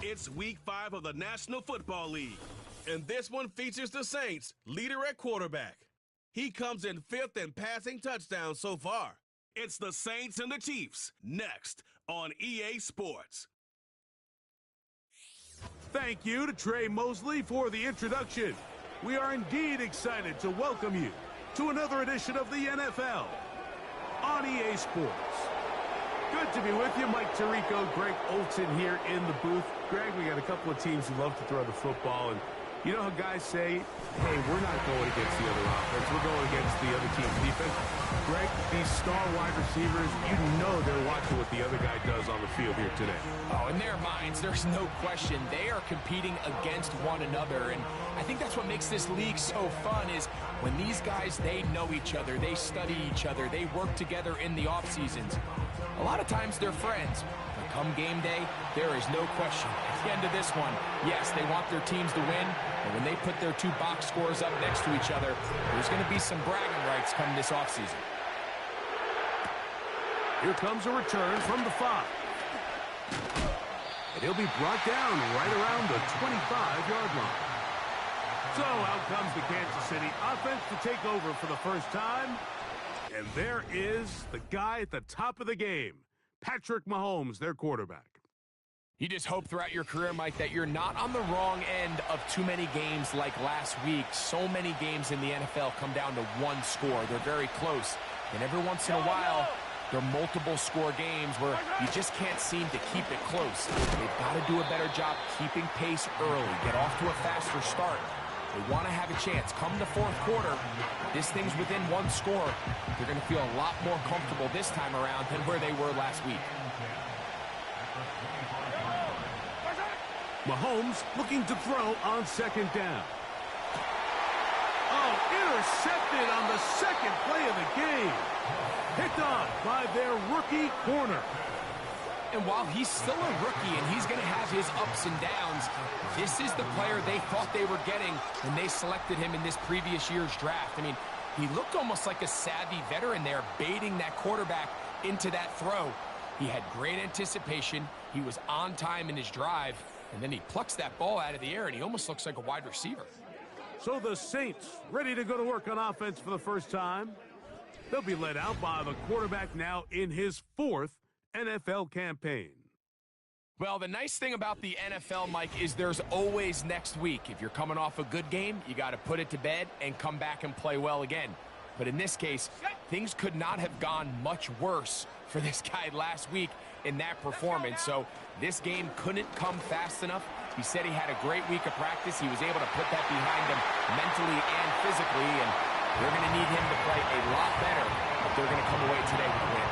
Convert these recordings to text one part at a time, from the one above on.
It's Week 5 of the National Football League, and this one features the Saints' leader at quarterback. He comes in 5th in passing touchdowns so far. It's the Saints and the Chiefs, next on EA Sports. Thank you to Trey Mosley for the introduction. We are indeed excited to welcome you to another edition of the NFL on EA Sports. Good to be with you. Mike Tirico, Greg Olson here in the booth. Greg, we got a couple of teams who love to throw the football, and you know how guys say, hey, we're not going against the other offense, we're going against the other team's defense. Greg, these star wide receivers, you know they're watching what the other guy does on the field here today. Oh, in their minds, there's no question. They are competing against one another, and I think that's what makes this league so fun is when these guys, they know each other, they study each other, they work together in the off seasons. A lot of times they're friends, but come game day, there is no question. At the end of this one, yes, they want their teams to win, but when they put their two box scores up next to each other, there's going to be some bragging rights come this offseason. Here comes a return from the 5. And he'll be brought down right around the 25-yard line. So out comes the Kansas City offense to take over for the first time. And there is the guy at the top of the game, Patrick Mahomes, their quarterback. You just hope throughout your career, Mike, that you're not on the wrong end of too many games like last week. So many games in the NFL come down to one score. They're very close. And every once in a while, there are multiple score games where you just can't seem to keep it close. They've got to do a better job keeping pace early, get off to a faster start. They want to have a chance. Come the fourth quarter, this thing's within one score. They're going to feel a lot more comfortable this time around than where they were last week. Mahomes looking to throw on second down. Oh, intercepted on the second play of the game. Picked off by their rookie corner. And while he's still a rookie and he's going to have his ups and downs, this is the player they thought they were getting when they selected him in this previous year's draft. I mean, he looked almost like a savvy veteran there, baiting that quarterback into that throw. He had great anticipation. He was on time in his drive, and then he plucks that ball out of the air, and he almost looks like a wide receiver. So the Saints ready to go to work on offense for the first time. They'll be led out by the quarterback now in his 4th NFL campaign. Well, the nice thing about the NFL, Mike, is there's always next week. If you're coming off a good game, you got to put it to bed and come back and play well again. But in this case, things could not have gone much worse for this guy last week in that performance. So this game couldn't come fast enough. He said he had a great week of practice. He was able to put that behind him mentally and physically, and they're going to need him to play a lot better if they're going to come away today with a win.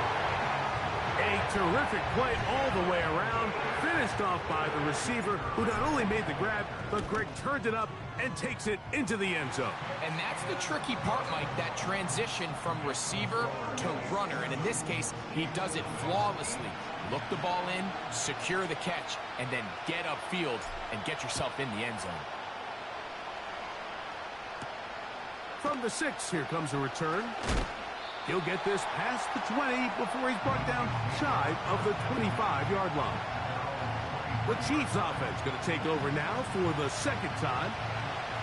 A terrific play all the way around, finished off by the receiver, who not only made the grab, but Greg turned it up and takes it into the end zone. And that's the tricky part, Mike, that transition from receiver to runner. And in this case, he does it flawlessly. Look the ball in, secure the catch, and then get upfield and get yourself in the end zone. From the 6, here comes a return. He'll get this past the 20 before he's brought down shy of the 25-yard line. The Chiefs offense going to take over now for the second time.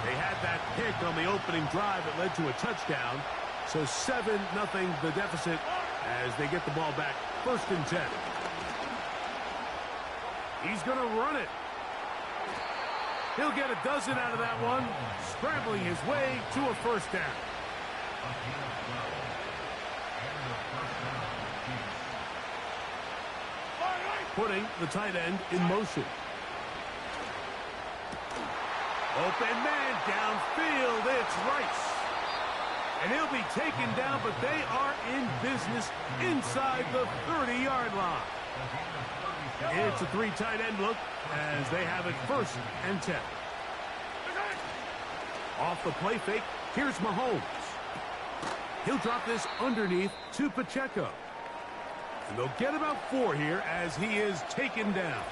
They had that pick on the opening drive that led to a touchdown. So 7-0 the deficit as they get the ball back 1st and 10. He's going to run it. He'll get a dozen out of that one, scrambling his way to a first down. Putting the tight end in motion. Open man downfield, it's Rice. And he'll be taken down, but they are in business inside the 30-yard line. It's a 3 tight end look as they have it 1st and 10. Off the play fake, here's Mahomes. He'll drop this underneath to Pacheco. And they'll get about 4 here as he is taken down.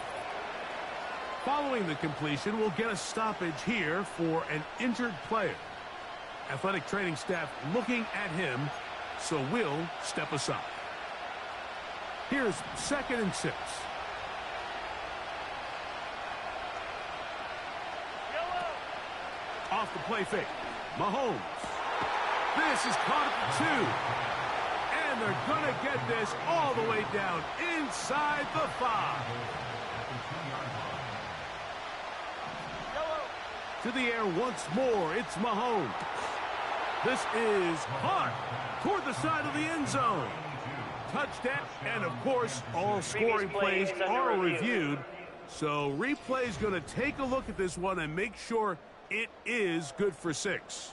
Following the completion, we'll get a stoppage here for an injured player. Athletic training staff looking at him, so we'll step aside. Here's 2nd and 6. off the play fake. Mahomes. This is caught at the 2. And they're going to get this all the way down inside the 5. To the air once more, it's Mahomes. This is caught toward the side of the end zone. Touchdown, and of course, all scoring plays are reviewed. So replay's going to take a look at this one and make sure it is good for 6.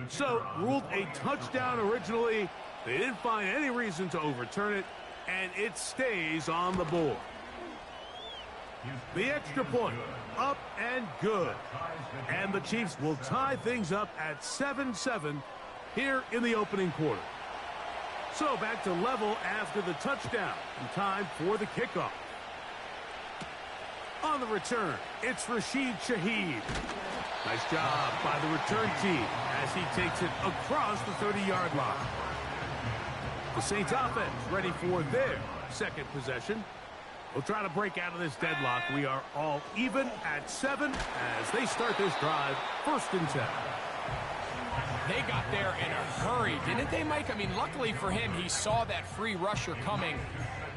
So, ruled a touchdown originally. They didn't find any reason to overturn it, and it stays on the board. The extra point, up and good. And the Chiefs will tie things up at 7-7 here in the opening quarter. So, back to level after the touchdown, and time for the kickoff. On the return, it's Rashid Shaheed. Nice job by the return team as he takes it across the 30-yard line. The Saints offense ready for their second possession. We'll try to break out of this deadlock. We are all even at 7 as they start this drive, 1st and 10. They got there in a hurry, didn't they, Mike? I mean, luckily for him, he saw that free rusher coming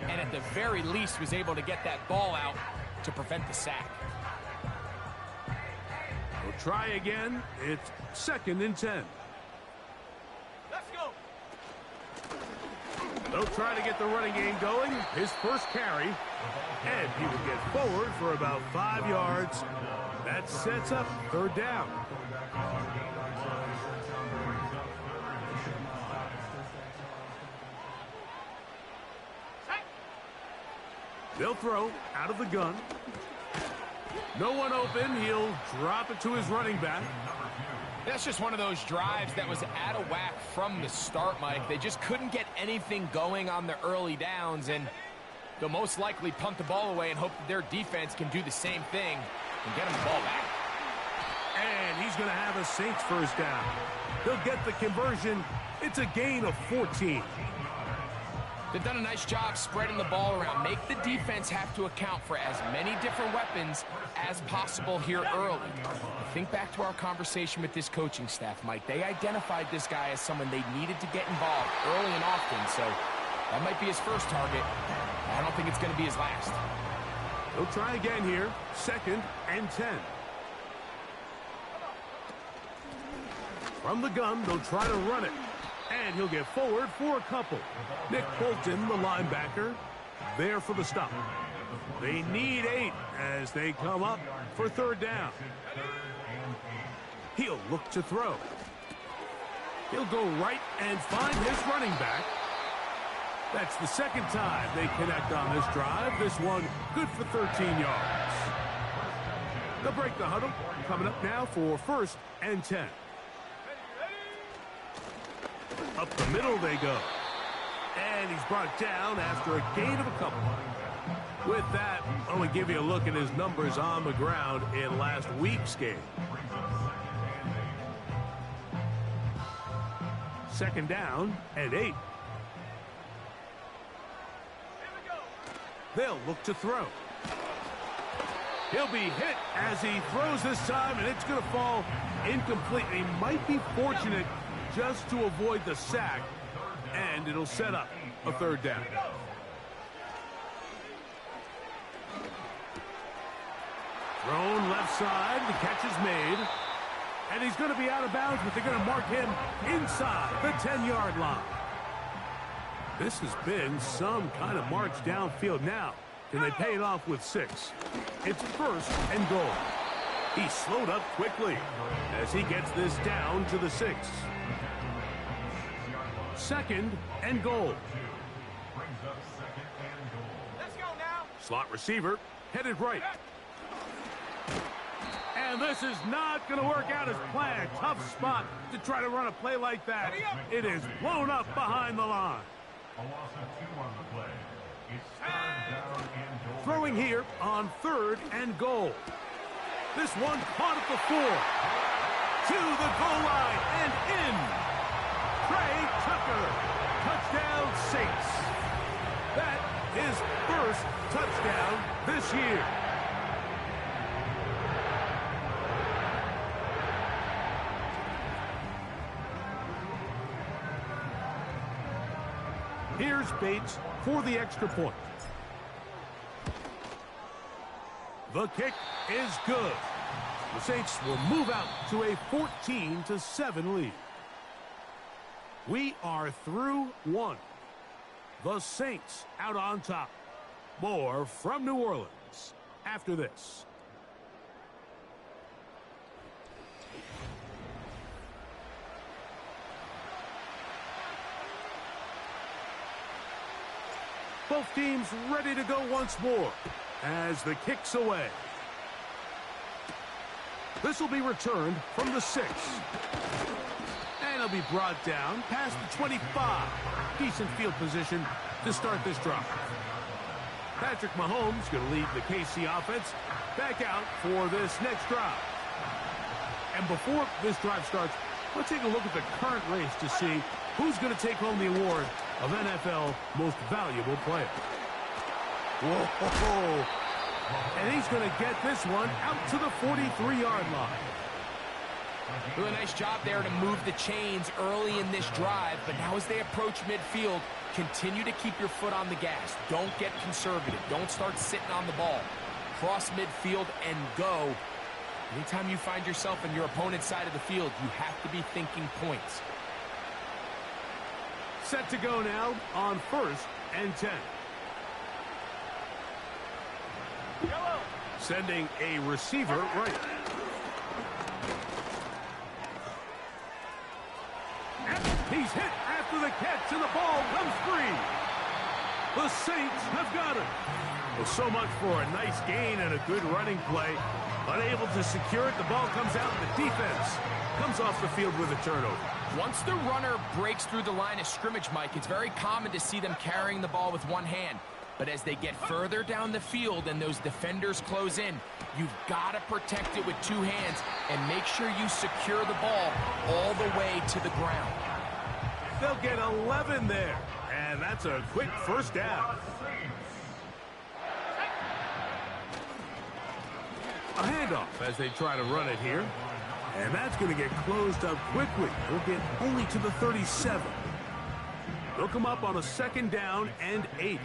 and at the very least was able to get that ball out to prevent the sack. We'll try again. It's 2nd and 10. Let's go. They'll try to get the running game going. His first carry. And he will get forward for about 5 yards. That sets up 3rd down. They'll throw out of the gun. No one open. He'll drop it to his running back. That's just one of those drives that was out of whack from the start, Mike. They just couldn't get anything going on the early downs, and they'll most likely punt the ball away and hope that their defense can do the same thing and get them the ball back. And he's going to have a Saints first down. They'll get the conversion. It's a gain of 14. They've done a nice job spreading the ball around. Make the defense have to account for as many different weapons as possible here early. Think back to our conversation with this coaching staff, Mike. They identified this guy as someone they needed to get involved early and often, so that might be his first target. I don't think it's going to be his last. They'll try again here. 2nd and 10. From the gun, they'll try to run it. And he'll get forward for a couple. Nick Bolton, the linebacker, there for the stop. They need 8 as they come up for 3rd down. He'll look to throw. He'll go right and find his running back. That's the 2nd time they connect on this drive. This one good for 13 yards. They'll break the huddle. Coming up now for 1st and 10. Up the middle they go. And he's brought down after a gain of a couple. With that, I want to give you a look at his numbers on the ground in last week's game. 2nd down and 8. They'll look to throw. He'll be hit as he throws this time, and it's going to fall incomplete. He might be fortunate just to avoid the sack, and it'll set up a 3rd down. Thrown left side, the catch is made, and he's going to be out of bounds, but they're going to mark him inside the 10-yard line. This has been some kind of march downfield now. Can they pay it off with 6? It's 1st and goal. He slowed up quickly as he gets this down to the 6. 2nd and goal. Let's go now. Slot receiver headed right. And this is not going to work out as planned. Tough spot to try to run a play like that. It is blown up behind the line. A loss of 2 on the play. It's 3rd down and goal. Throwing here on 3rd and goal. This one caught at the 4. To the goal line, and in. Trey Tucker. Touchdown, Saints. That is first touchdown this year. Here's Bates for the extra point. The kick is good. The Saints will move out to a 14-7 lead. We are through one. The Saints out on top. More from New Orleans after this. Both teams ready to go once more as the kick's away. This will be returned from the 6. And it'll be brought down past the 25. Decent field position to start this drive. Patrick Mahomes going to lead the KC offense back out for this next drive. And before this drive starts, let's take a look at the current race to see who's going to take home the award of NFL Most Valuable Player. Whoa! And he's going to get this one out to the 43-yard line. Really nice job there to move the chains early in this drive, but now as they approach midfield, continue to keep your foot on the gas. Don't get conservative. Don't start sitting on the ball. Cross midfield and go. Anytime you find yourself on your opponent's side of the field, you have to be thinking points. Set to go now on 1st and 10. Sending a receiver right. He's hit after the catch, and the ball comes free. The Saints have got it. Well, so much for a nice gain and a good running play. Unable to secure it, the ball comes out, and the defense comes off the field with a turnover. Once the runner breaks through the line of scrimmage, Mike, it's very common to see them carrying the ball with one hand. But as they get further down the field and those defenders close in, you've got to protect it with two hands and make sure you secure the ball all the way to the ground. They'll get 11 there, and that's a quick first down. A handoff as they try to run it here. And that's going to get closed up quickly. They'll get only to the 37. They'll come up on a 2nd down and 8.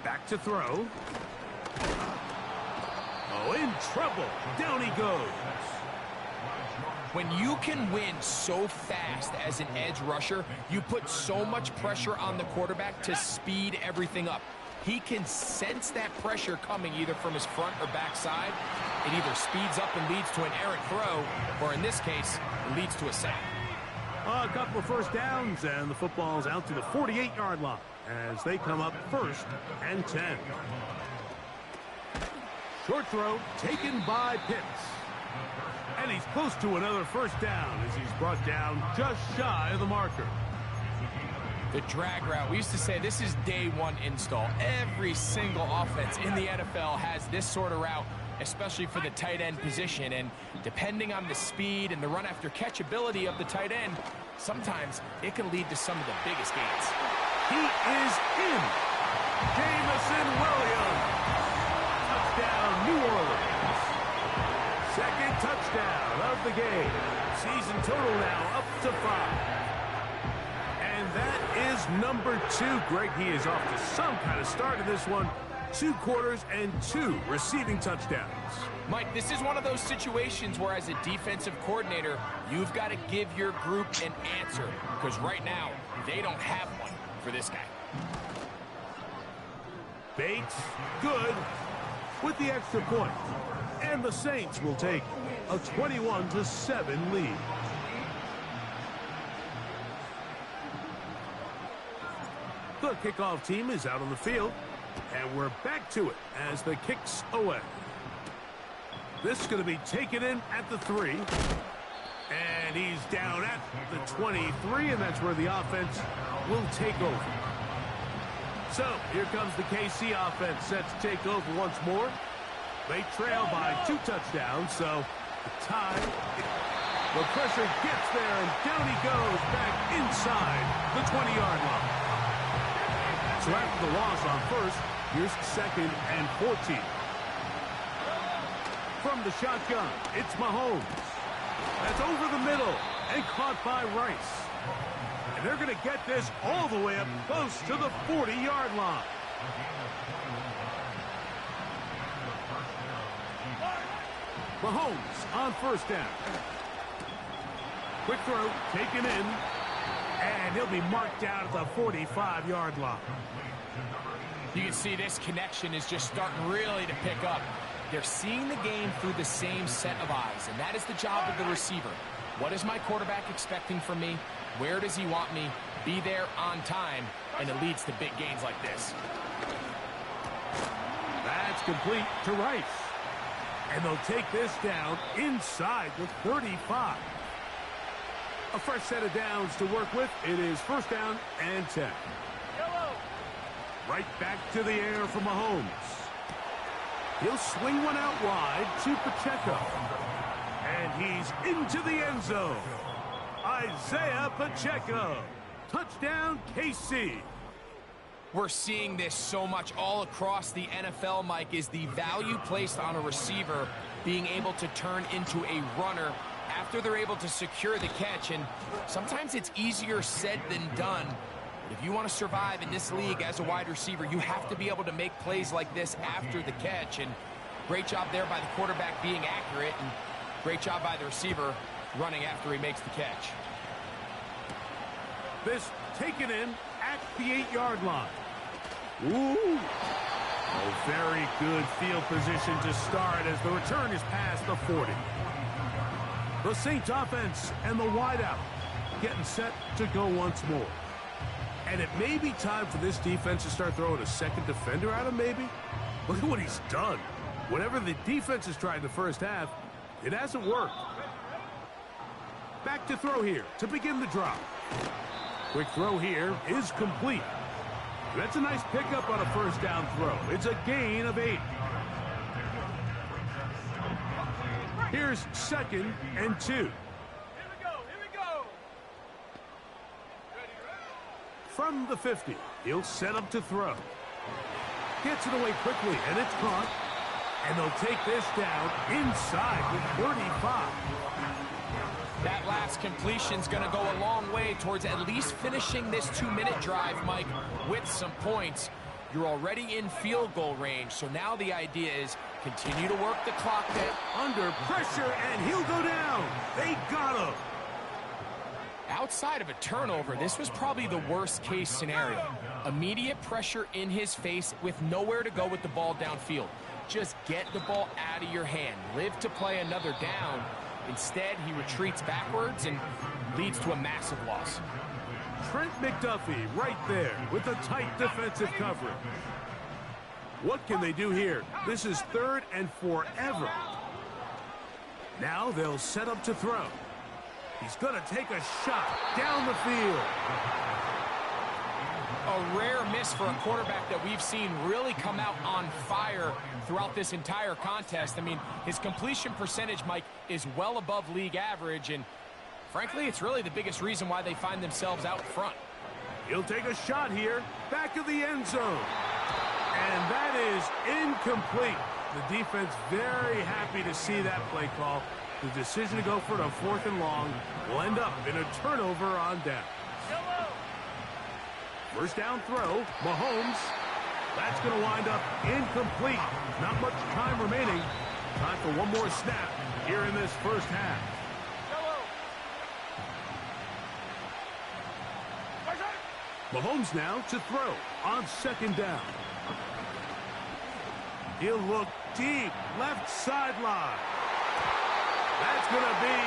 Back to throw. Oh, in trouble. Down he goes. When you can win so fast as an edge rusher, you put so much pressure on the quarterback to speed everything up. He can sense that pressure coming either from his front or back side. It either speeds up and leads to an errant throw, or in this case, it leads to a sack. A couple of first downs, and the football's out to the 48-yard line as they come up 1st and 10. Short throw taken by Pitts. And he's close to another first down as he's brought down just shy of the marker. The drag route. We used to say this is day one install. Every single offense in the NFL has this sort of route, especially for the tight end position. And depending on the speed and the run after catch ability of the tight end, sometimes it can lead to some of the biggest gains. He is in. Jamison Williams. Touchdown, New Orleans. 2nd touchdown of the game. Season total now up to 5. And that is number 2. Greg, he is off to some kind of start in this one. 2 quarters and 2 receiving touchdowns. Mike, this is one of those situations where as a defensive coordinator, you've got to give your group an answer. Because right now, they don't have one for this guy. Bates, good, with the extra point. And the Saints will take a 21-7 lead. The kickoff team is out on the field, and we're back to it as the kick's away. This is going to be taken in at the 3, and he's down at the 23, and that's where the offense will take over. So here comes the KC offense set to take over once more. They trail by 2 touchdowns, so the tie The pressure gets there, and down he goes back inside the 20-yard line. So after the loss on first, here's 2nd and 14. From the shotgun, it's Mahomes. That's over the middle and caught by Rice. And they're going to get this all the way up close to the 40-yard line. Mahomes on first down. Quick throw, taken in, and he'll be marked down at the 45-yard line. You can see this connection is just starting really to pick up. They're seeing the game through the same set of eyes, and that is the job of the receiver. What is my quarterback expecting from me? Where does he want me? Be there on time, and it leads to big gains like this. That's complete to Rice. And they'll take this down inside the 35. A fresh set of downs to work with. It is first down and 10. Right back to the air for Mahomes. He'll swing one out wide to Pacheco. And he's into the end zone. Isaiah Pacheco. Touchdown, KC. We're seeing this so much all across the NFL, Mike, is the value placed on a receiver being able to turn into a runner after they're able to secure the catch. And sometimes it's easier said than done. But if you want to survive in this league as a wide receiver, you have to be able to make plays like this after the catch. And great job there by the quarterback being accurate, and great job by the receiver running after he makes the catch. This taken in at the 8-yard line. Ooh. A very good field position to start as the return is past the 40. The Saints offense and the wideout getting set to go once more. And it may be time for this defense to start throwing a second defender at him, maybe. Look at what he's done. Whatever the defense has tried in the first half, it hasn't worked. Back to throw here to begin the drop. Quick throw here is complete. That's a nice pickup on a first down throw. It's a gain of 8. Here's 2nd and 2. Here we go. From the 50, he'll set up to throw. Gets it away quickly, and it's caught. And they'll take this down inside the 35. That last completion's going to go a long way towards at least finishing this 2-minute drive, Mike, with some points. You're already in field goal range, so now the idea is continue to work the clock there. Under pressure, and he'll go down. They got him. Outside of a turnover, this was probably the worst-case scenario. Immediate pressure in his face with nowhere to go with the ball downfield. Just get the ball out of your hand. Live to play another down. Instead, he retreats backwards and leads to a massive loss. Trent McDuffie right there with a tight defensive coverage. What can they do here? This is 3rd and forever. Now they'll set up to throw. He's going to take a shot down the field. A rare miss for a quarterback that we've seen really come out on fire throughout this entire contest. I mean, his completion percentage, Mike, is well above league average, and frankly, it's really the biggest reason why they find themselves out front. He'll take a shot here, back of the end zone. And that is incomplete. The defense very happy to see that play call. The decision to go for it on 4th and long will end up in a turnover on down. First down throw, Mahomes. That's going to wind up incomplete. Not much time remaining. Time for one more snap here in this first half. Mahomes now to throw on 2nd down. He'll look deep, left sideline. That's going to be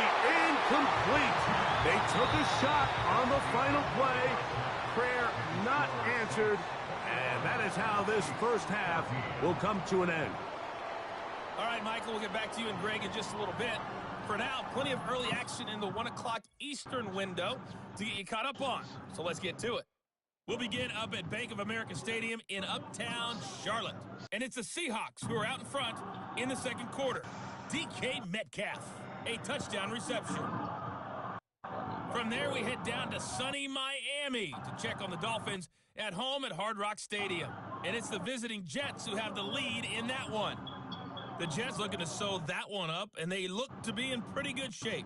incomplete. They took a shot on the final play. Prayer not answered, and that is how this first half will come to an end. All right, Michael, we'll get back to you and Greg in just a little bit. For now, plenty of early action in the 1 o'clock Eastern window to get you caught up on. So let's get to it. We'll begin up at Bank of America Stadium in Uptown Charlotte. And it's the Seahawks who are out in front in the second quarter. DK Metcalf, a touchdown reception. From there, we head down to sunny Miami to check on the Dolphins at home at Hard Rock Stadium. And it's the visiting Jets who have the lead in that one. The Jets looking to sew that one up, and they look to be in pretty good shape.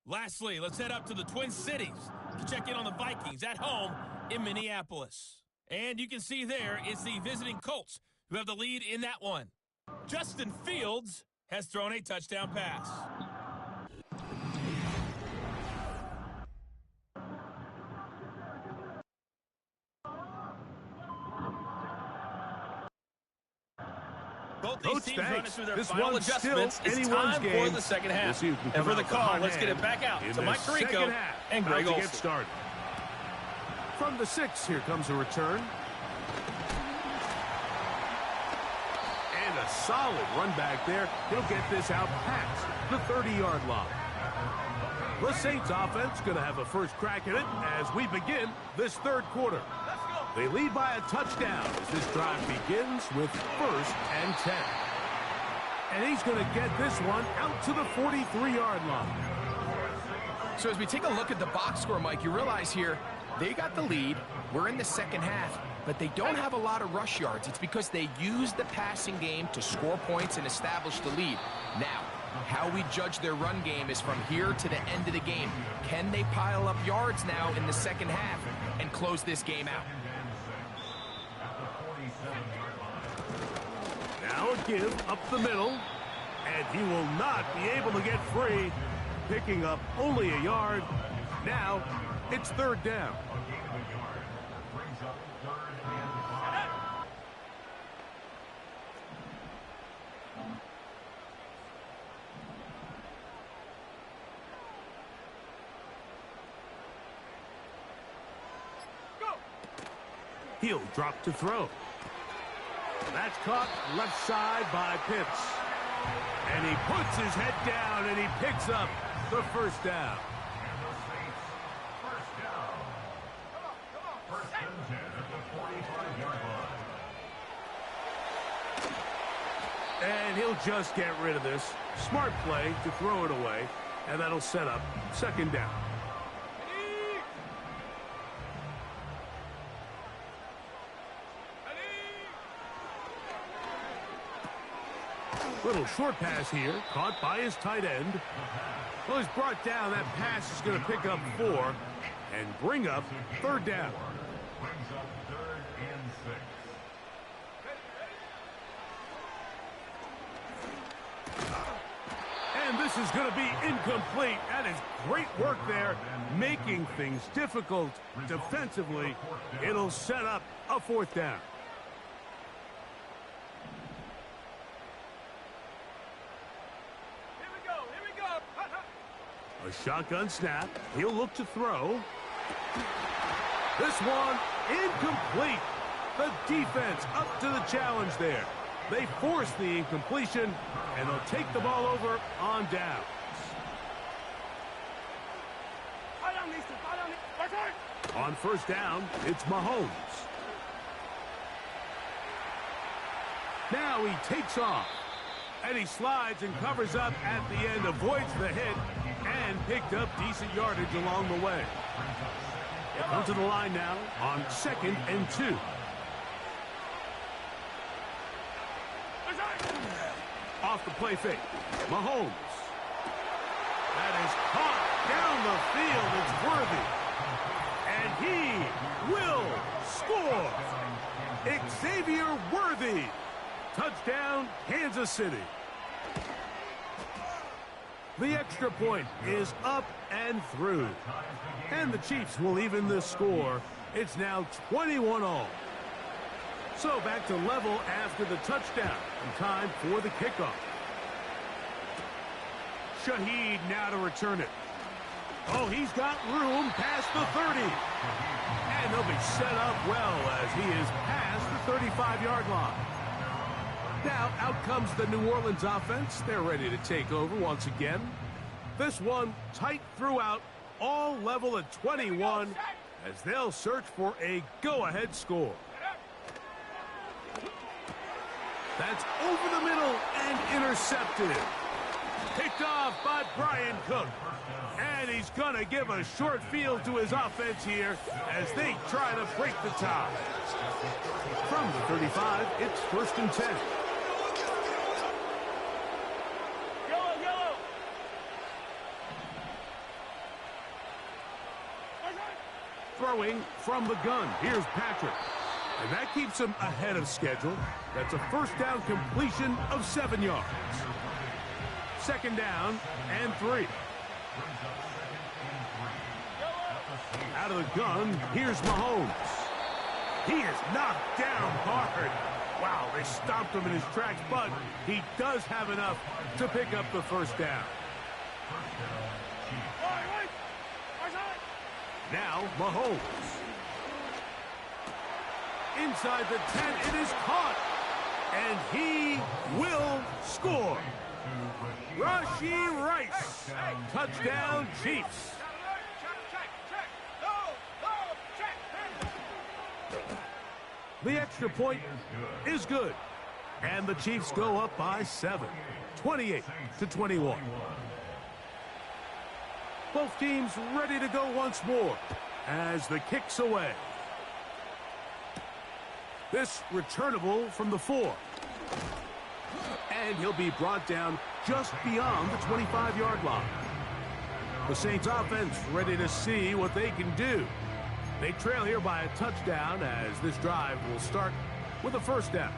Lastly, let's head up to the Twin Cities to check in on the Vikings at home in Minneapolis. And you can see there it's the visiting Colts who have the lead in that one. Justin Fields has thrown a touchdown pass. Both these teams running through their final adjustments. It's time for the second half. And for the call, let's get it back out to Mike Tirico and Greg Olsen. Get started. From the 6, here comes a return. And a solid run back there. He'll get this out past the 30-yard line. The Saints offense going to have a first crack at it as we begin this third quarter. They lead by a touchdown as this drive begins with 1st and 10. And he's going to get this one out to the 43-yard line. So as we take a look at the box score, Mike, you realize here they got the lead. We're in the second half, but they don't have a lot of rush yards. It's because they use the passing game to score points and establish the lead. Now, how we judge their run game is from here to the end of the game. Can they pile up yards now in the second half and close this game out? Now a give up the middle, and he will not be able to get free, picking up only a yard. Now it's 3rd down. He'll drop to throw. That's caught left side by Pitts. And he puts his head down and he picks up the first down. And he'll just get rid of this. Smart play to throw it away. And that'll set up 2nd down. Little short pass here, caught by his tight end. Well, he's brought down. That pass is going to pick up 4 and bring up 3rd down. Brings up 3rd and 6. And this is going to be incomplete. That is great work there, making things difficult defensively. It'll set up a 4th down. A shotgun snap. He'll look to throw. This one incomplete. The defense up to the challenge there. They force the incompletion, and they'll take the ball over on downs. On 1st down, it's Mahomes. Now he takes off. And he slides and covers up at the end, avoids the hit, and picked up decent yardage along the way. Come to the line now on 2nd and 2. Off the play fake. Mahomes. That is caught down the field. It's Worthy. And he will score. Xavier Worthy. Touchdown, Kansas City. The extra point is up and through. And the Chiefs will even this score. It's now 21-all. So back to level after the touchdown. And time for the kickoff. Shaheed now to return it. Oh, he's got room past the 30. And they'll be set up well as he is past the 35-yard line. Now, out comes the New Orleans offense. They're ready to take over once again. This one tight throughout, all level at 21, as they'll search for a go-ahead score. That's over the middle and intercepted. Picked off by Brian Cook. And he's going to give a short field to his offense here as they try to break the tie. From the 35, it's 1st and 10. Throwing from the gun. Here's Patrick. And that keeps him ahead of schedule. That's a first down completion of 7 yards. 2nd down and 3. Out of the gun, here's Mahomes. He is knocked down hard. Wow, they stomped him in his tracks, but he does have enough to pick up the first down. Now, Mahomes. Inside the 10, it is caught. And he will score. Rashee Rice. Touchdown, Chiefs. The extra point is good. And the Chiefs go up by 7. 28-21. Both teams ready to go once more as the kick's away. This returnable from the 4. And he'll be brought down just beyond the 25-yard line. The Saints offense ready to see what they can do. They trail here by a touchdown as this drive will start with a first down.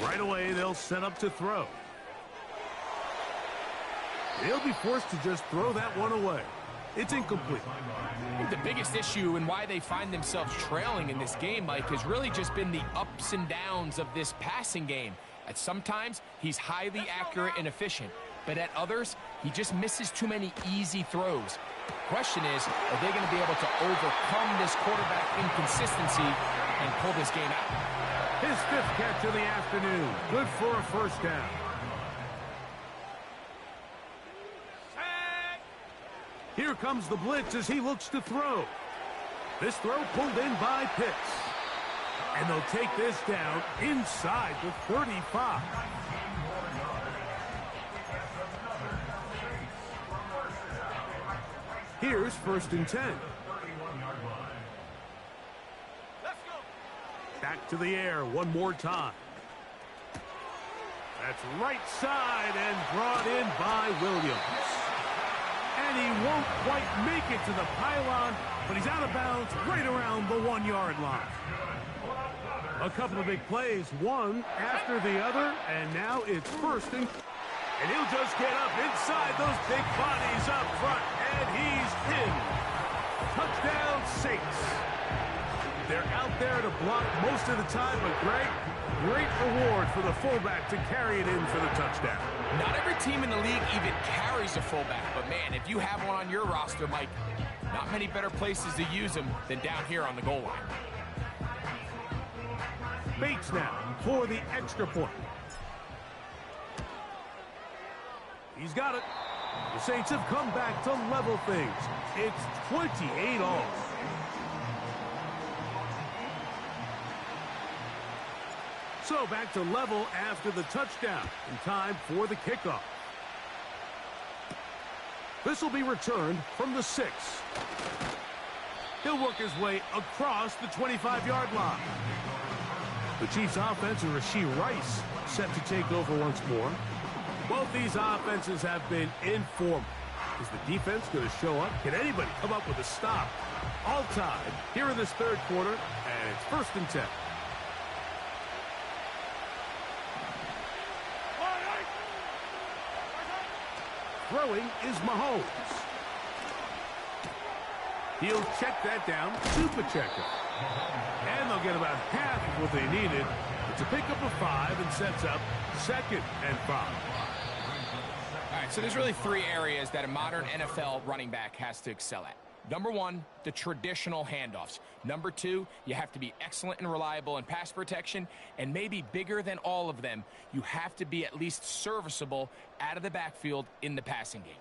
Right away, they'll set up to throw. They'll be forced to just throw that one away. It's incomplete. I think the biggest issue and why they find themselves trailing in this game, Mike, has really just been the ups and downs of this passing game. At sometimes, he's highly accurate and efficient, but at others, he just misses too many easy throws. Question is, are they going to be able to overcome this quarterback inconsistency and pull this game out? His 5th catch of the afternoon. Good for a first down. Here comes the blitz as he looks to throw. This throw pulled in by Pitts. And they'll take this down inside the 35. Here's 1st and 10. Back to the air one more time. That's right side and brought in by Williams. And he won't quite make it to the pylon, but he's out of bounds right around the 1-yard line. A couple of big plays, one after the other, and now it's 1st and... And he'll just get up inside those big bodies up front, and he's in. Touchdown, Saints. They're out there to block most of the time, but Greg, great reward for the fullback to carry it in for the touchdown. Not every team in the league even carries a fullback, but man, if you have one on your roster, Mike, not many better places to use him than down here on the goal line. Bates now for the extra point. He's got it. The Saints have come back to level things. It's 28 all. So back to level after the touchdown. In time for the kickoff. This will be returned from the 6. He'll work his way across the 25-yard line. The Chiefs offense and Rashee Rice set to take over once more. Both these offenses have been in form. Is the defense going to show up? Can anybody come up with a stop? All tied here in this 3rd quarter, and it's 1st and 10. Throwing is Mahomes. He'll check that down to Pacheco. And they'll get about half of what they needed. It's a pickup of 5 and sets up 2nd and 5. All right, so there's really 3 areas that a modern NFL running back has to excel at. Number 1, the traditional handoffs. Number 2, you have to be excellent and reliable in pass protection. And maybe bigger than all of them, you have to be at least serviceable out of the backfield in the passing game.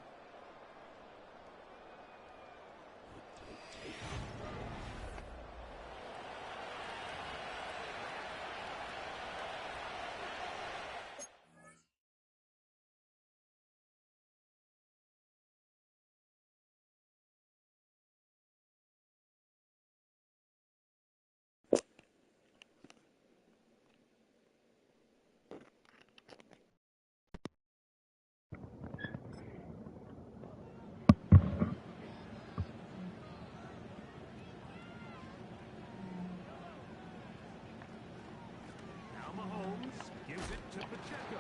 to Pacheco.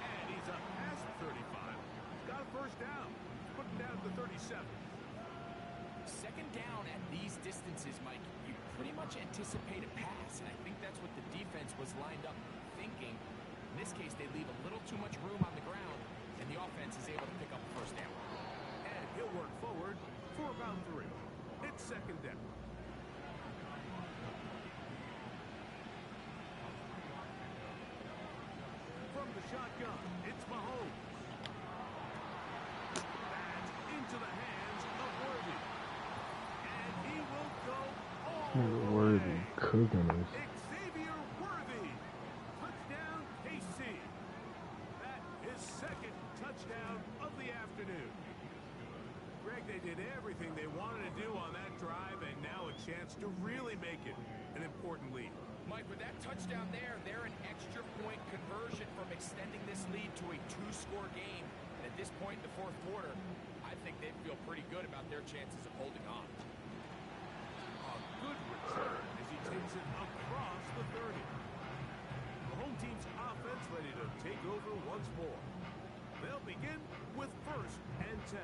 And he's up past 35. Got a first down. Putting down to 37. Second down at these distances, Mike, you pretty much anticipate a pass. And I think that's what the defense was lined up thinking. In this case, they leave a little too much room on the ground, and the offense is able to pick up a first down. And he'll work forward for about 3. It's second down. From the shotgun, it's Mahomes. That's into the hands of Worthy. And he will go all the Worthy way. cooking us. Xavier Worthy. Touchdown, KC. That is second touchdown of the afternoon. Greg, they did everything they wanted to do on that drive, and now a chance to really make it an important lead. Mike, with that touchdown there, they're an extra point conversion from extending this lead to a 2-score game. And at this point in the fourth quarter, I think they feel pretty good about their chances of holding on. A good return as he takes it across the 30. The home team's offense ready to take over once more. They'll begin with 1st and 10.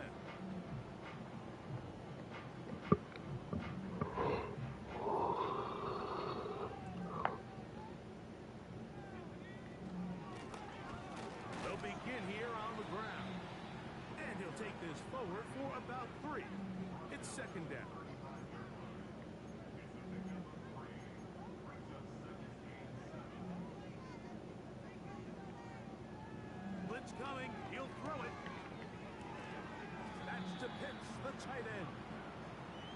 They'll begin here on the ground. And he'll take this forward for about 3. It's second down. Blitz coming. He'll throw it. That's to Pitts, the tight end.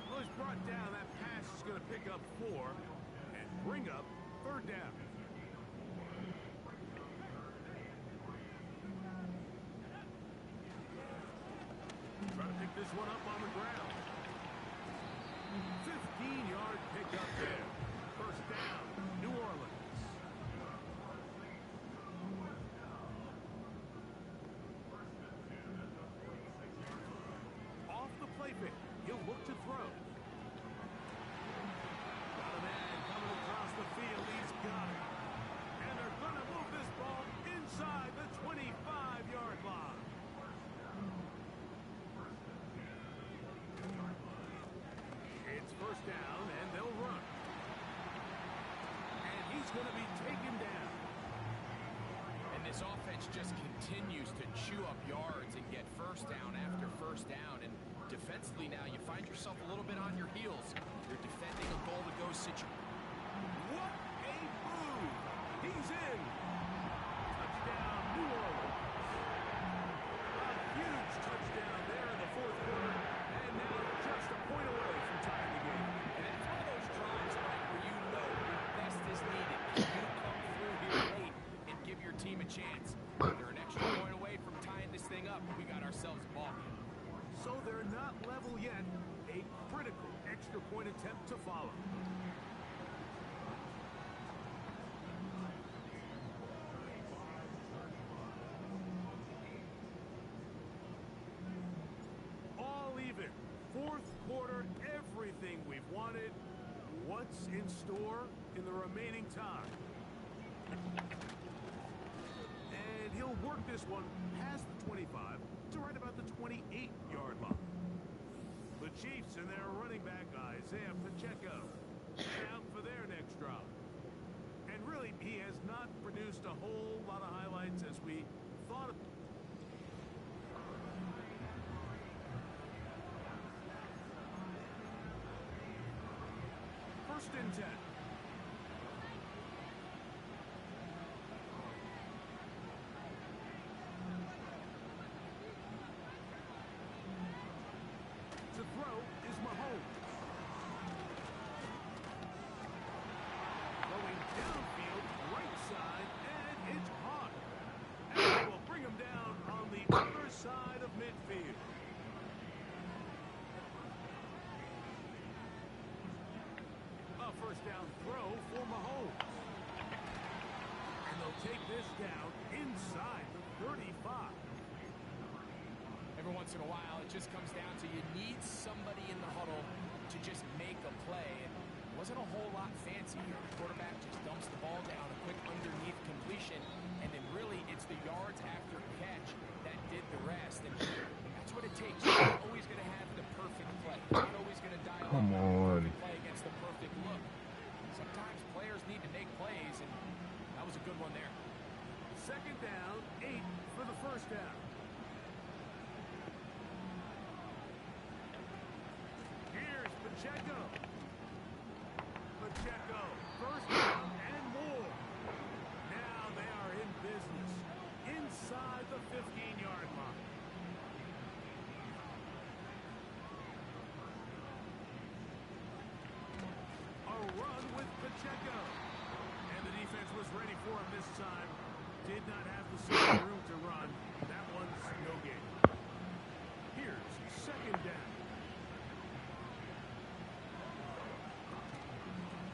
Well, he's brought down. That pass is going to pick up 4 and bring up 3rd down. Trying to pick this one up on the ground. 15-yard pickup there. First down, New Orleans. Off the play fake. He'll look to throw. Got a man coming across the field. He's got it. And they're going to move this ball inside the 25-yard line. It's first down, and they'll run. And he's going to be taken down. And this offense just continues to chew up yards and get first down after first down. And defensively now, you find yourself a little bit on your heels. You're defending a goal-to-go situation. What a move! He's in. Touchdown, New Orleans. A huge touchdown there in the fourth quarter. And now just a point away from tying the game. And it's one of those drives, Mike, where you know your best is needed. You come through here late and give your team a chance. They're an extra point away from tying this thing up. We got ourselves a ball game. So they're not level yet. A critical extra point attempt to follow. All even. Fourth quarter, everything we've wanted. What's in store in the remaining time? And he'll work this one past the 25 to right about the 28-yard line. The Chiefs and their running back, Isaiah Pacheco, out for their next drive. And really, he has not produced a whole lot of highlights as we thought of. First and 10. To throw is Mahomes. Throwing downfield, right side, and it's caught. And they will bring him down on the other side of midfield. A first down throw for Mahomes. And they'll take this down inside the 35. Every once in a while, it just comes down to you need somebody in the huddle to just make a play. And it wasn't a whole lot fancy here. The quarterback just dumps the ball down, a quick underneath completion, and Second down, 8 for the first down. Here's Pacheco. Pacheco, first down and more. Now they are in business inside the 15-yard line. A run with Pacheco. And the defense was ready for him this time. Did not have the same room to run. That one's no gain. Here's second down.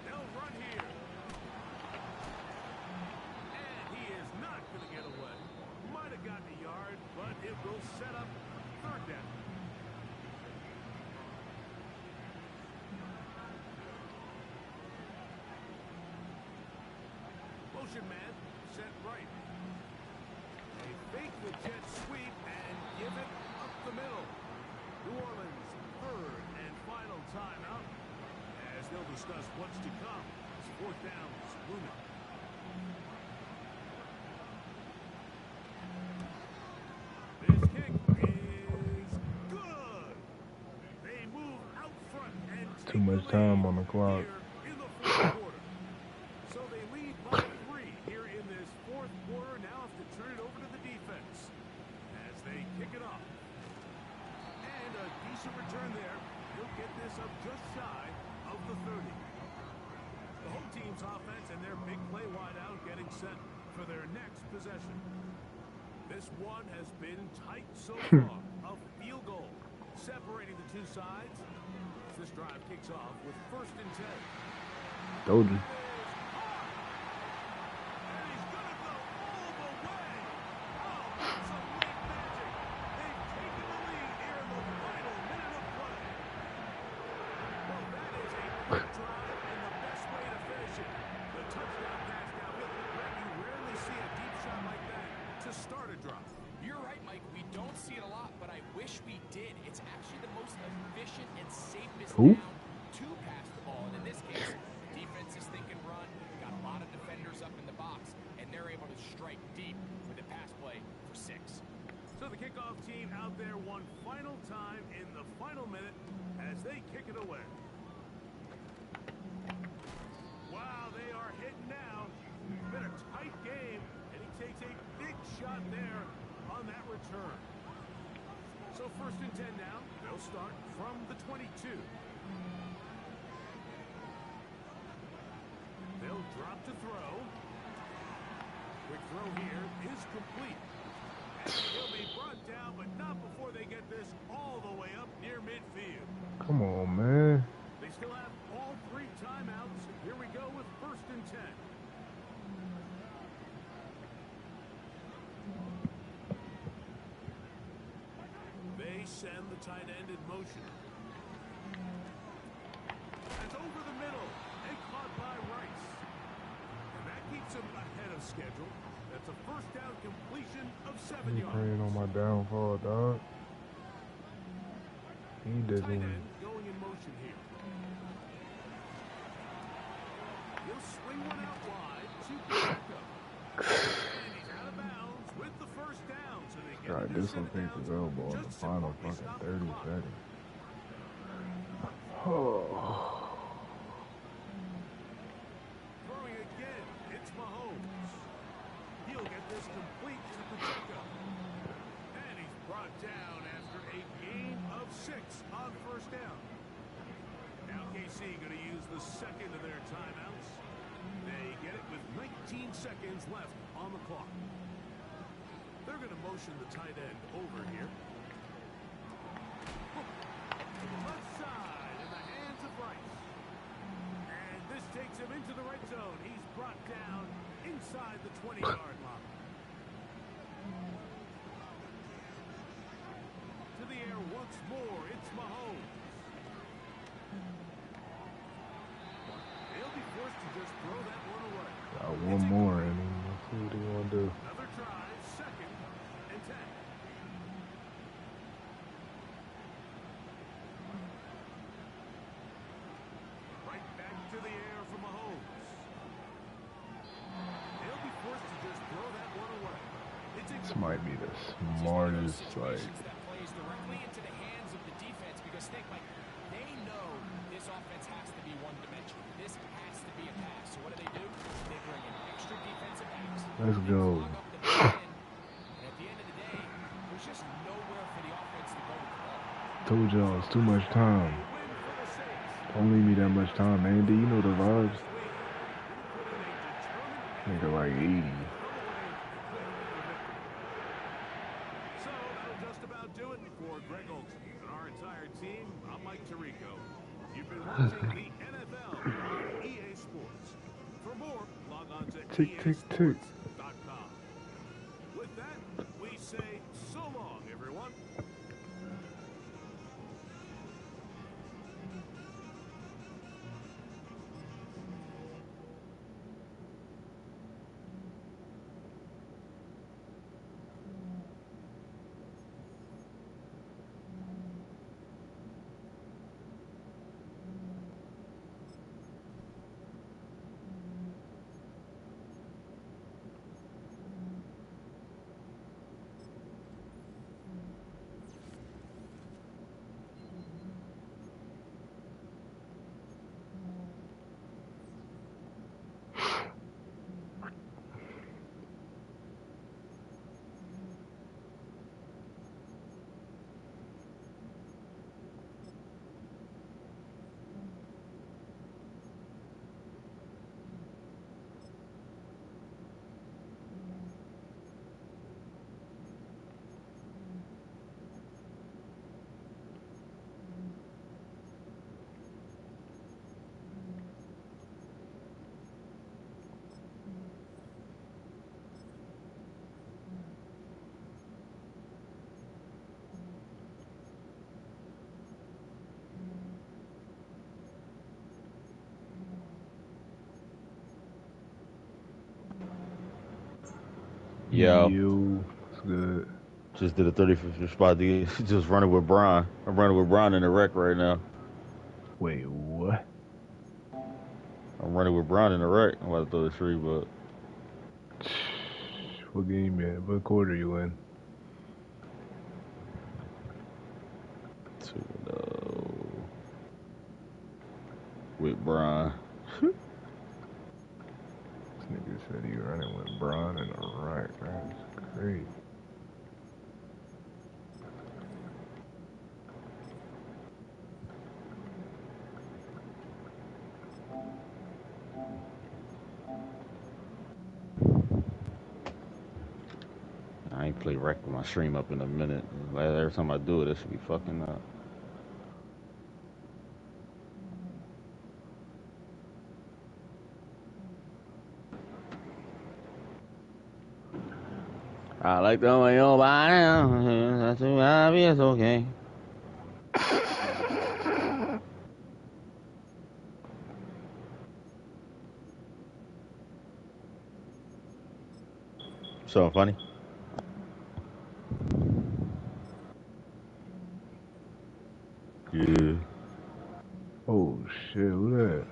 They'll run here. And he is not going to get away. Might have gotten a yard, but it will set up third down. Motion man set right. They fake the jet sweep and give it up the middle. New Orleans third and final timeout as they'll discuss what's to come. It's fourth downs looming. This kick is good. They move out front and Too much time on the clock. in the fourth quarter. So they lead by 3 here in this fourth quarter. Now have to turn it over to the defense as they kick it off. And a decent return there. He'll get this up just shy of the 30. The home team's offense and their big play wideout getting set for their next possession. This one has been tight so far. A field goal separating the two sides. This drive kicks off with first and 10. Told you. And he's going to go all the way. Oh, that's some late magic. They've taken the lead here in the final minute of play. Well, that is a quick drive and the best way to finish it. The touchdown pass downhill. You rarely see a deep shot like that to start a drive. You're right, Mike. We don't see it a lot, but I wish we did. It's actually the most efficient and safest Who? down to pass the ball. And in this case, defense is thinking run, got a lot of defenders up in the box, and they're able to strike deep with a pass play for 6. So the kickoff team out there one final time in the final minute as they kick it away. Wow, they are hitting now. Been a tight game, and he takes a big shot there on that return. So first and 10 now. They'll start from the 22. They'll drop to throw. Quick throw here is complete. And he'll be brought down, but not before they get this all the way up near midfield. Come on, man. They still have all 3 timeouts. Here we go with first and 10. They send the tight end in motion. It's over the middle and caught by Rice. And that keeps him ahead of schedule. That's a first down completion of 7 You yards. praying on my downfall, dog. He Tight didn't. end going in motion here. He'll swing one out wide to Pacheco. And he's out of bounds with the first down. So they get Right, this dislocate his elbow in the just final before we fucking stop the 30 clock. seconds. Oh. Throwing again, it's Mahomes. He'll get this complete to Pacheco. And he's brought down after a gain of 6 on first down. Now KC going to use the second of their timeouts. They get it with 19 seconds left on the clock. They're going to motion the tight end over here. To the left side in the hands of Rice. And this takes him into the red zone. He's brought down inside the 20-yard line. To the air once more. It's Mahomes. They'll be forced to just throw that one away. Got one more in him. Let's see what he want to do. Another try, second and 10. Right back to the air for Mahomes. They'll be forced to just throw that one away. This might be the smartest, like. That plays directly into the hands of the defense because think, like, they know this offense has to be one-dimensional. This has to be a pass. So what do? They bring in extra defensive backs. Let's go. And at the end of the day, there's just nowhere for the offense to go with the ball. Told y'all it's too much time. Don't leave me that much time, Andy. You know the vibes. Nigga like 80. So that'll just about do it for Greg Olson and our entire team. I'm Mike Tirico. You've been watching the NFL on EA Sports. For more, log on to Tick, tick, tick. easports.com. With that, we say so long, everyone. Yo, It's good. just did a 35th spot. Just running with Brian. I'm running with Brian in the wreck right now. Wait, what? I'm running with Brian in the wreck. I'm about to throw the tree, but What game you in? What quarter you in? 2-0 with Brian. This nigga said he running with Braun in the right. That's great. I ain't played wreck with my stream up in a minute. Like, every time I do it, it should be fucking up. I like the way your body, that's too obvious, okay. Something funny? Yeah. Oh shit, who that?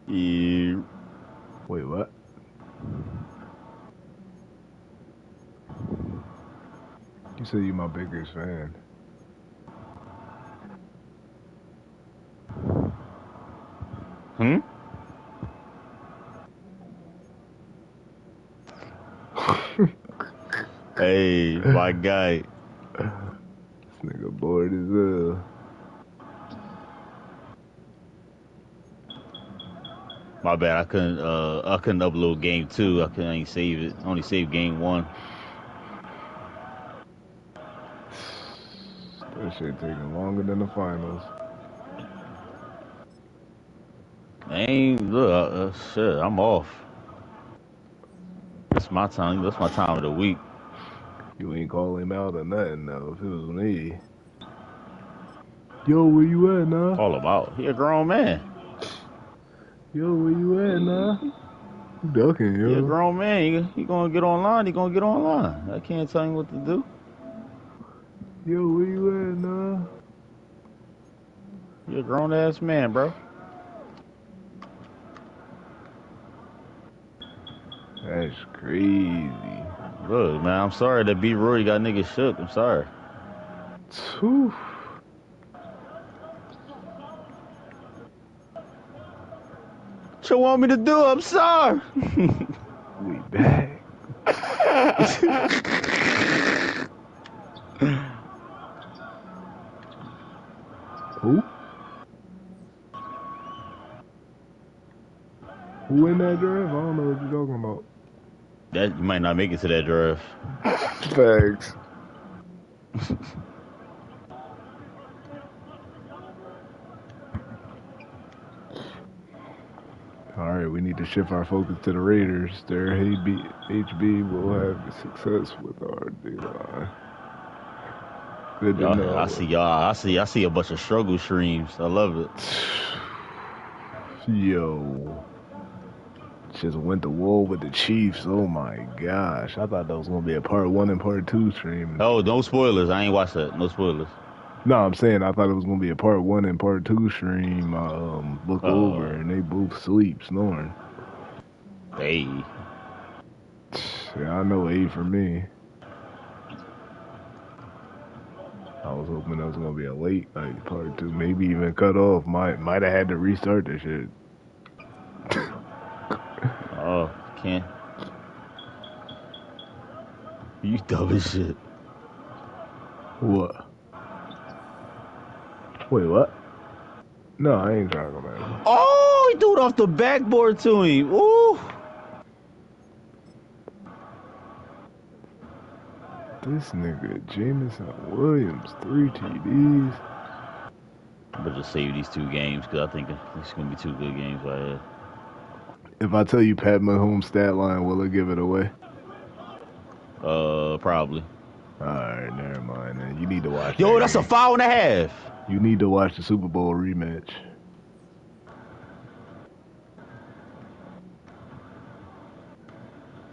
Yeah. Wait, what? You said you my biggest fan. Hmm? Hey, my guy. This nigga bored as hell. My bad. I couldn't upload game 2. I couldn't save it. Only saved game 1. That shit taking longer than the finals. Look, shit. I'm off. That's my time. That's my time of the week. You ain't call him out or nothing though. If it was me. Yo, where you at, nah? All about. He a grown man. Yo, where you at, nah? You ducking, yo. He a grown man. He gonna get online. He gonna get online. I can't tell him what to do. Yo, where you at, nah? He a grown ass man, bro. That's crazy. Look, man, I'm sorry that B. Rory got niggas shook. I'm sorry. Whew. What you want me to do? I'm sorry. We back. Who? Who in that draft? I don't know what you're talking about. That you might not make it to that draft. Thanks. All right, we need to shift our focus to the Raiders. Their HB will have success with our D-line. Good to know. I see y'all. I see a bunch of struggle streams. I love it. Yo. Just went to war with the Chiefs. Oh my gosh. I thought that was gonna be a part 1 and part 2 stream. Oh, no spoilers. I ain't watched that. No spoilers. No, I'm saying I thought it was gonna be a part 1 and part 2 stream. I look over and they both sleep, snoring. Hey. Yeah, I know A for me. I was hoping that was gonna be a late night part 2, maybe even cut off. Might have had to restart the shit. Oh, can't. You dumb as shit. What? Wait, what? No, I ain't talking about it. Oh, he threw it off the backboard to him. Ooh. This nigga, Jameson Williams, 3 TDs. I'm gonna just save these 2 games because I think it's gonna be 2 good games right here. If I tell you Pat Mahomes' stat line, will it give it away? Probably. Alright, never mind then. You need to watch Yo, that that's game. a foul and a half. You need to watch the Super Bowl rematch.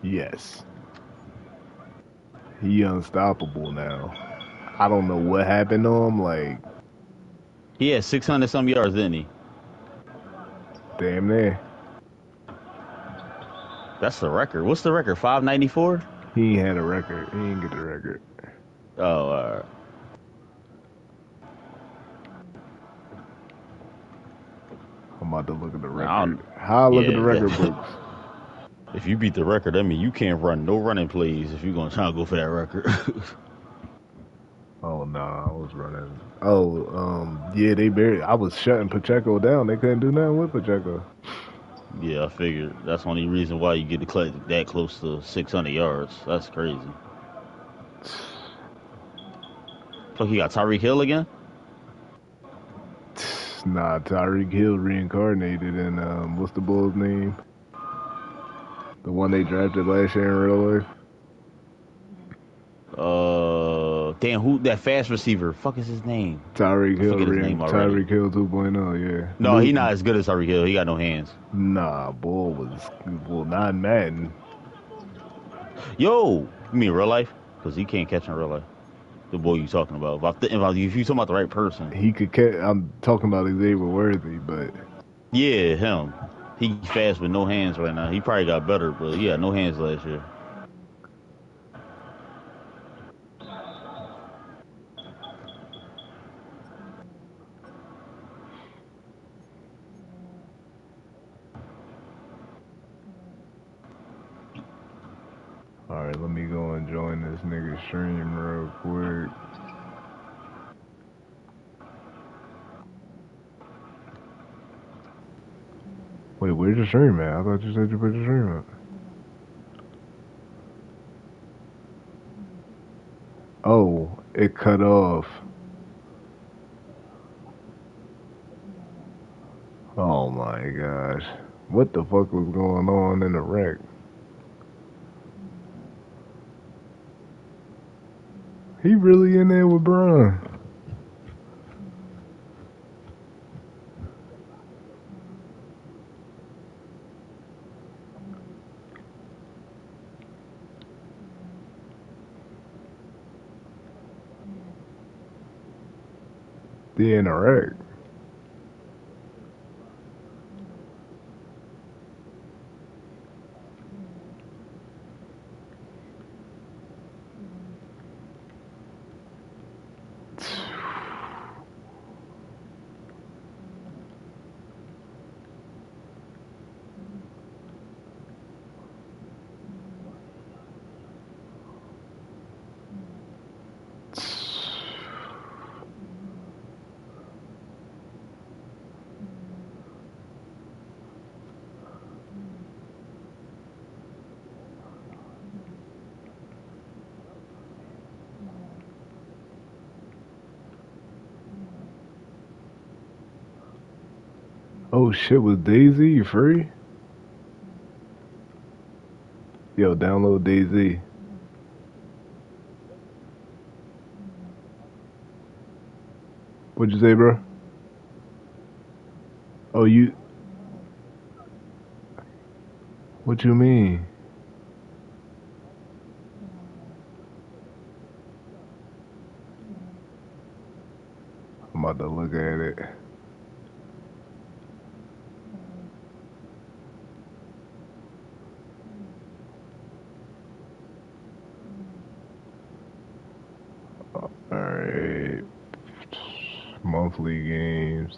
Yes. He unstoppable now. I don't know what happened to him, like, He had 600 some yards, didn't he? damn near. That's the record. What's the record? 594? He ain't had a record. He ain't get the record. Oh, all right. I'm about to look at the I don't- record. How I look at Yeah, the record yeah. books? If you beat the record, I mean, you can't run no running plays if you're going to try to go for that record. Oh, nah, I was running. Oh, yeah, they barely. I was shutting Pacheco down. They couldn't do nothing with Pacheco. Yeah, I figured. That's the only reason why you get that close to 600 yards. That's crazy. Fuck, you got Tyreek Hill again? Nah, Tyreek Hill reincarnated in, what's the Bulls' name? The one they drafted last year in real life? Damn, who that fast receiver? Fuck is his name? Tyreek Hill, forget his name already. Tyreek Hill 2.0, yeah. No, he not as good as Tyreek Hill. He got no hands. Nah, Bull was, well, not in Madden. Yo, you mean real life? Because he can't catch in real life. The boy you talking about. If you talking about the right person. He could catch, I'm talking about Xavier Worthy, but. Yeah, him. He fast with no hands right now. He probably got better, but yeah, no hands last year. Alright, let me go and join this nigga stream real quick. Wait, where's your stream at? I thought you said you put your stream up. Oh, it cut off. Oh my gosh. What the fuck was going on in the wreck? He really in there with Brian. They in a wreck. Oh shit, was Daisy free? Yo, download Daisy. What'd you say, bro? Oh, you. What you mean? I'm about to look at it. Alright. Monthly games.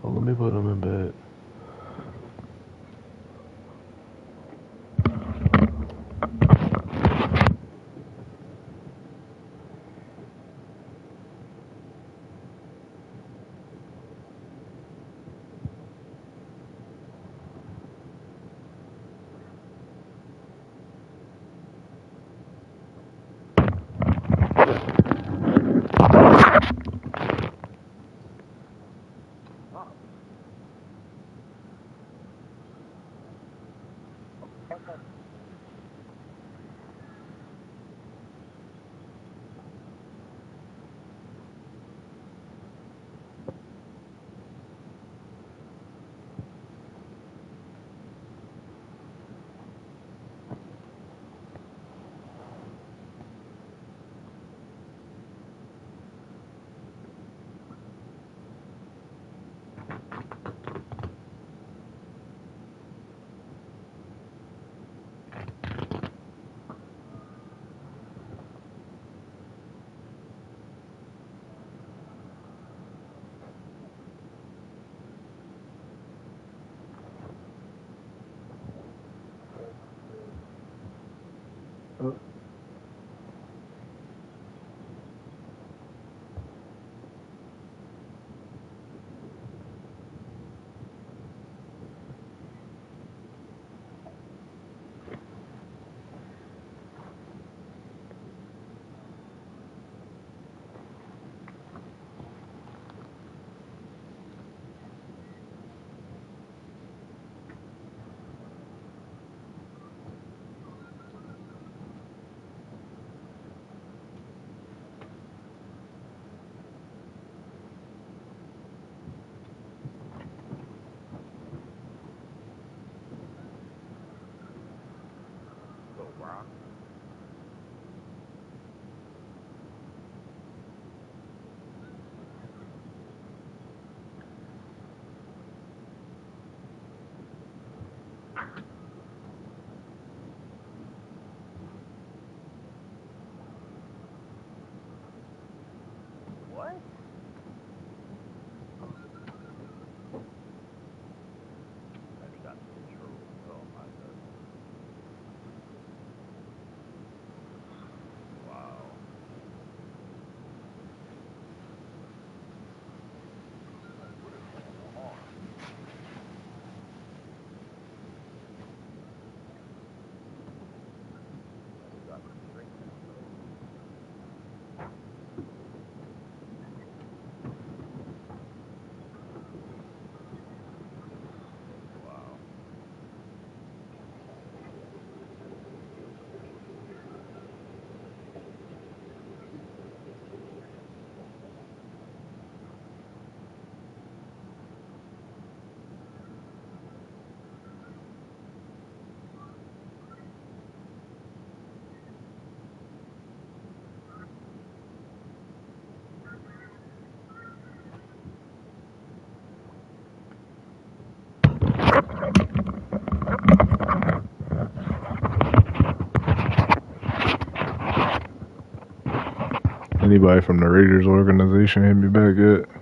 Oh, let me put them in bed. Anybody from the Raiders organization hit me back yet?